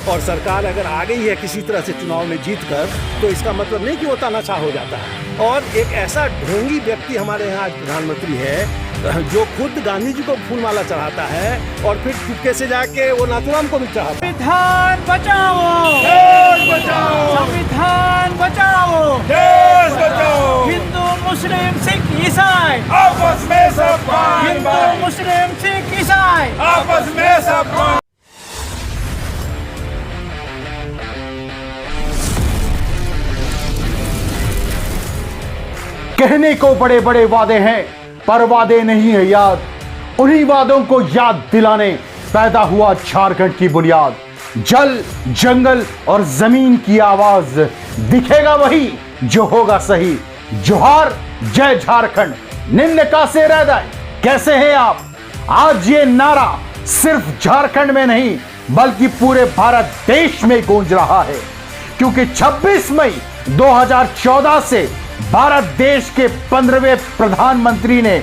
और सरकार अगर आ गई है किसी तरह से चुनाव में जीत कर, तो इसका मतलब नहीं कि वो तानाशाह हो जाता है। और एक ऐसा ढोंगी व्यक्ति हमारे यहाँ आज प्रधानमंत्री है जो खुद गांधी जी को फूलमाला चढ़ाता है और फिर चुपके से जाके वो नाथूराम को भी चढ़ाता है। संविधान बचाओ, देश बचाओ, संविधान बचाओ, देश बचाओ। हिंदू मुस्लिम सिख ईसाई आपस में सब भाई हिंदू भाई, मुस्लिम सिख ईसाई आपस में सब भाई। कहने को बड़े बड़े वादे हैं पर वादे नहीं है याद। उन्हीं वादों को याद दिलाने पैदा हुआ झारखंड की बुनियाद। जल, जंगल और जमीन की आवाज, दिखेगा वही जो होगा सही। जोहार, जय झारखंड, निम्न का से रहदाय, कैसे हैं आप? आज ये नारा सिर्फ झारखंड में नहीं बल्कि पूरे भारत देश में गूंज रहा है, क्योंकि 26 मई 2014 से भारत देश के 15वें प्रधानमंत्री ने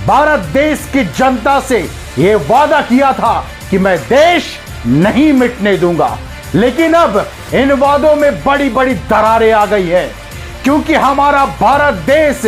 भारत देश की जनता से यह वादा किया था कि मैं देश नहीं मिटने दूंगा। लेकिन अब इन वादों में बड़ी बड़ी दरारें आ गई है, क्योंकि हमारा भारत देश,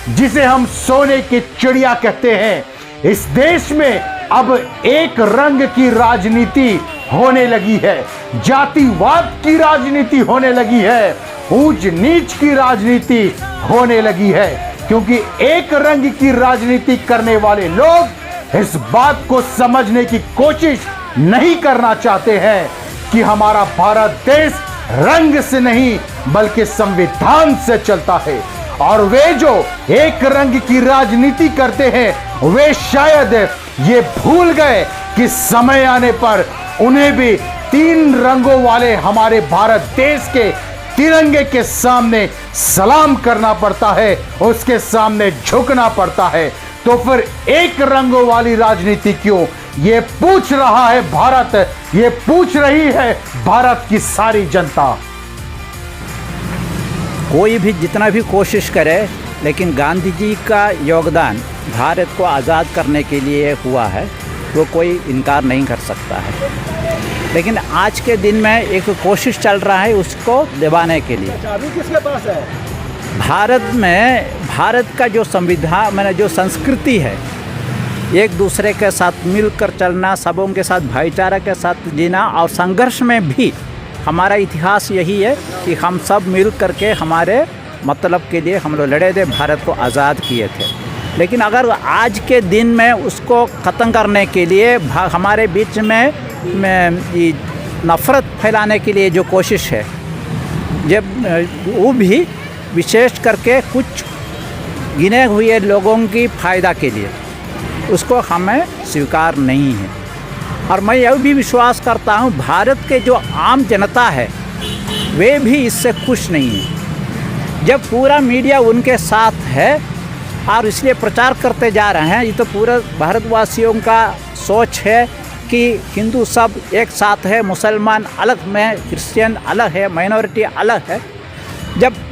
जिसे हम सोने की चिड़िया कहते हैं, इस देश में अब एक रंग की राजनीति होने लगी है, जातिवाद की राजनीति होने लगी है, ऊंच नीच की राजनीति होने लगी है। क्योंकि एक रंग की राजनीति करने वाले लोग इस बात को समझने की कोशिश नहीं करना चाहते हैं कि हमारा भारत देश रंग से नहीं बल्कि संविधान से चलता है। और वे जो एक रंग की राजनीति करते हैं वे शायद ये भूल गए कि समय आने पर उन्हें भी 3 रंगों वाले हमारे भारत देश के तिरंगे के सामने सलाम करना पड़ता है, उसके सामने झुकना पड़ता है। तो फिर एक रंगों वाली राजनीति क्यों? ये पूछ रहा है भारत, ये पूछ रही है भारत की सारी जनता। कोई भी जितना भी कोशिश करे, लेकिन गांधी जी का योगदान भारत को आज़ाद करने के लिए हुआ है, वो कोई इनकार नहीं कर सकता है। लेकिन आज के दिन में एक कोशिश चल रहा है उसको दबाने के लिए। चाबी किसके पास है? भारत में, भारत का जो संविधान मैंने जो संस्कृति है, एक दूसरे के साथ मिलकर चलना, सबों के साथ भाईचारा के साथ जीना, और संघर्ष में भी हमारा इतिहास यही है कि हम सब मिल करके हमारे मतलब के लिए हम लोग लड़े थे, भारत को आज़ाद किए थे। लेकिन अगर आज के दिन में उसको ख़त्म करने के लिए हमारे बीच में नफ़रत फैलाने के लिए जो कोशिश है, जब वो भी विशेष करके कुछ गिने हुए लोगों की फ़ायदा के लिए, उसको हमें स्वीकार नहीं है। और मैं यह भी विश्वास करता हूँ भारत के जो आम जनता है वे भी इससे खुश नहीं है। जब पूरा मीडिया उनके साथ है और इसलिए प्रचार करते जा रहे हैं, ये तो पूरा भारतवासियों का सोच है कि हिंदू सब एक साथ है, मुसलमान अलग में, क्रिश्चियन अलग है, माइनॉरिटी अलग है।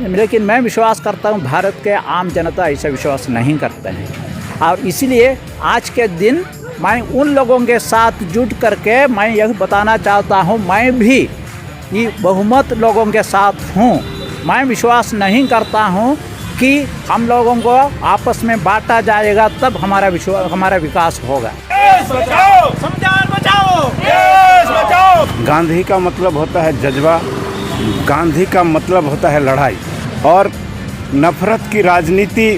लेकिन मैं विश्वास करता हूँ भारत के आम जनता ऐसा विश्वास नहीं करते हैं। और इसलिए आज के दिन मैं उन लोगों के साथ जुट करके मैं यह बताना चाहता हूँ, मैं भी ये बहुमत लोगों के साथ हूँ। मैं विश्वास नहीं करता हूँ कि हम लोगों को आपस में बांटा जाएगा तब हमारा विकास होगा। देश बचाओ, संविधान बचाओ, देश बचाओ। गांधी का मतलब होता है जज्बा, गांधी का मतलब होता है लड़ाई। और नफ़रत की राजनीति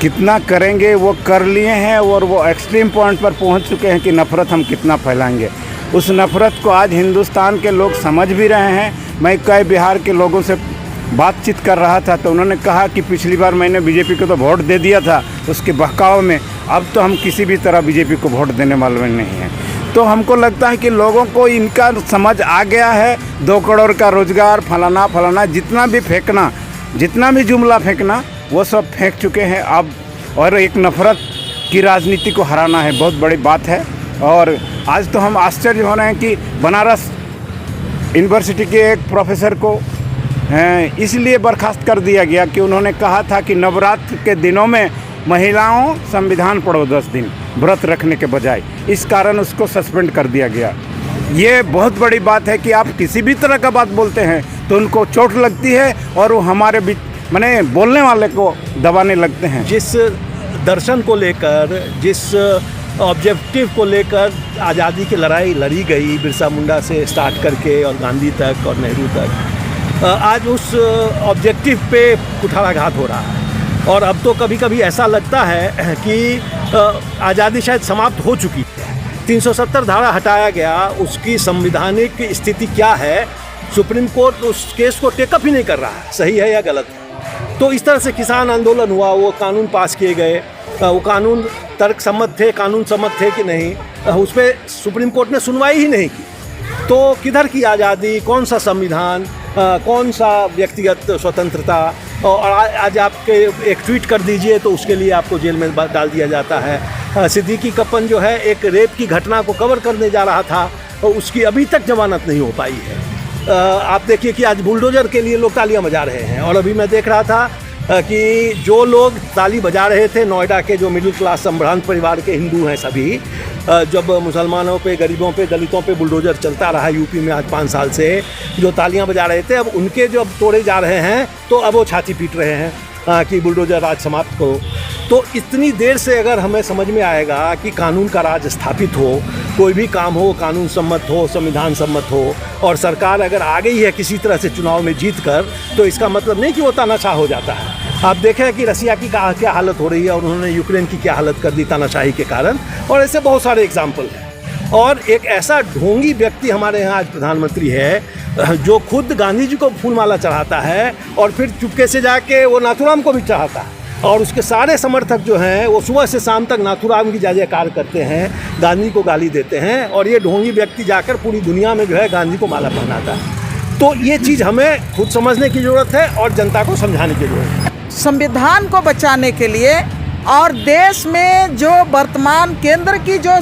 कितना करेंगे वो कर लिए हैं, और वो एक्सट्रीम पॉइंट पर पहुंच चुके हैं कि नफ़रत हम कितना फैलाएंगे। उस नफ़रत को आज हिंदुस्तान के लोग समझ भी रहे हैं। मैं कई बिहार के लोगों से बातचीत कर रहा था तो उन्होंने कहा कि पिछली बार मैंने बीजेपी को तो वोट दे दिया था उसके बहकाव में, अब तो हम किसी भी तरह बीजेपी को वोट देने वाले नहीं हैं। तो हमको लगता है कि लोगों को इनका समझ आ गया है। 2 करोड़ का रोजगार, फलाना फलाना, जितना भी फेंकना, जितना भी जुमला फेंकना, वो सब फेंक चुके हैं अब। और एक नफ़रत की राजनीति को हराना है, बहुत बड़ी बात है। और आज तो हम आश्चर्य हो रहे हैं कि बनारस यूनिवर्सिटी के एक प्रोफेसर को इसलिए बर्खास्त कर दिया गया कि उन्होंने कहा था कि नवरात्र के दिनों में महिलाओं संविधान पढ़ो 10 दिन व्रत रखने के बजाय, इस कारण उसको सस्पेंड कर दिया गया। ये बहुत बड़ी बात है कि आप किसी भी तरह का बात बोलते हैं तो उनको चोट लगती है और वो हमारे बीच माने बोलने वाले को दबाने लगते हैं। जिस दर्शन को लेकर, जिस ऑब्जेक्टिव को लेकर आज़ादी की लड़ाई लड़ी गई, बिरसा मुंडा से स्टार्ट करके और गांधी तक और नेहरू तक, आज उस ऑब्जेक्टिव पे कुठाराघात हो रहा है। और अब तो कभी कभी ऐसा लगता है कि आज़ादी शायद समाप्त हो चुकी है। 370 धारा हटाया गया, उसकी संवैधानिक स्थिति क्या है, सुप्रीम कोर्ट उस केस को टेकअप ही नहीं कर रहा है, सही है या गलत है। तो इस तरह से किसान आंदोलन हुआ, वो कानून पास किए गए, वो कानून तर्क सम्मत थे, कानून सम्मत थे कि नहीं, उस पर सुप्रीम कोर्ट ने सुनवाई ही नहीं की। तो किधर की आज़ादी, कौन सा संविधान, कौन सा व्यक्तिगत स्वतंत्रता। और आज आपके एक ट्वीट कर दीजिए तो उसके लिए आपको जेल में डाल दिया जाता है। सिद्दीकी कप्पन जो है एक रेप की घटना को कवर करने जा रहा था और उसकी अभी तक जमानत नहीं हो पाई है। आप देखिए कि आज बुलडोजर के लिए लोग तालियां बजा रहे हैं। और अभी मैं देख रहा था कि जो लोग ताली बजा रहे थे, नोएडा के जो मिडिल क्लास संभ्रांत परिवार के हिंदू हैं सभी, जब मुसलमानों पे, गरीबों पे, दलितों पे बुलडोजर चलता रहा यूपी में आज 5 साल से, जो तालियां बजा रहे थे, अब उनके जो अब तोड़े जा रहे हैं तो अब वो छाती पीट रहे हैं कि बुलडोजर राज समाप्त करो। तो इतनी देर से अगर हमें समझ में आएगा कि कानून का राज स्थापित हो, कोई भी काम हो कानून सम्मत हो, संविधान सम्मत हो, और सरकार अगर आ गई है किसी तरह से चुनाव में जीत कर, तो इसका मतलब नहीं कि वो तानाशाह हो जाता है। आप देखें कि रसिया की क्या हालत हो रही है और उन्होंने यूक्रेन की क्या हालत कर दी तानाशाही के कारण, और ऐसे बहुत सारे एग्जाम्पल हैं। और एक ऐसा ढोंगी व्यक्ति हमारे यहाँ आज प्रधानमंत्री है जो खुद गांधी जी को फूलमाला चढ़ाता है और फिर चुपके से जाके वो नाथूराम को भी चढ़ाता है। और उसके सारे समर्थक जो हैं वो सुबह से शाम तक नाथूराम की जय जयकार करते हैं, गांधी को गाली देते हैं, और ये ढोंगी व्यक्ति जाकर पूरी दुनिया में जो है गांधी को माला पहनाता है। तो ये चीज़ हमें खुद समझने की ज़रूरत है और जनता को समझाने की ज़रूरत है। संविधान को बचाने के लिए और देश में जो वर्तमान केंद्र की जो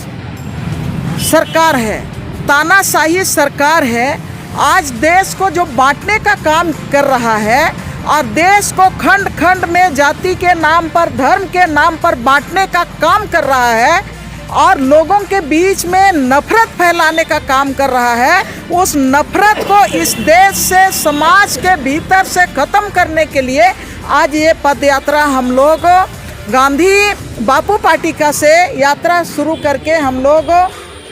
सरकार है, तानाशाही सरकार है, आज देश को जो बांटने का काम कर रहा है और देश को खंड खंड में जाति के नाम पर, धर्म के नाम पर बांटने का काम कर रहा है और लोगों के बीच में नफरत फैलाने का काम कर रहा है, उस नफरत को इस देश से, समाज के भीतर से ख़त्म करने के लिए आज ये पद यात्रा हम लोग गांधी बापू पाटिका से यात्रा शुरू करके हम लोग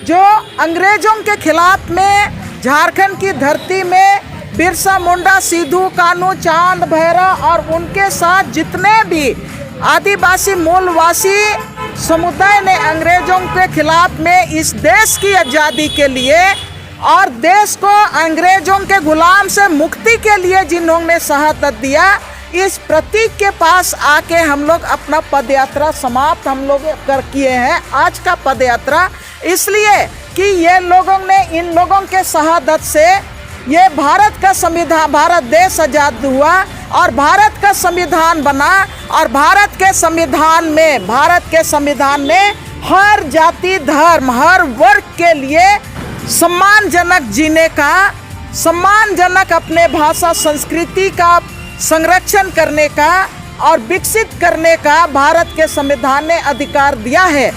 जो अंग्रेज़ों के खिलाफ में झारखंड की धरती में बिरसा मुंडा, सिद्धू कान्हू, चांद भैरव और उनके साथ जितने भी आदिवासी मूलवासी समुदाय ने अंग्रेज़ों के खिलाफ में इस देश की आज़ादी के लिए और देश को अंग्रेज़ों के गुलाम से मुक्ति के लिए जिन्होंने शहादत दिया, इस प्रतीक के पास आके हम लोग अपना पदयात्रा समाप्त हम लोग कर किए हैं। आज का पदयात्रा इसलिए कि ये लोगों ने, इन लोगों के शहादत से ये भारत का संविधान, भारत देश आज़ाद हुआ और भारत का संविधान बना। और भारत के संविधान में हर जाति, धर्म, हर वर्ग के लिए सम्मानजनक जीने का, सम्मानजनक अपने भाषा संस्कृति का संरक्षण करने का और विकसित करने का भारत के संविधान ने अधिकार दिया है।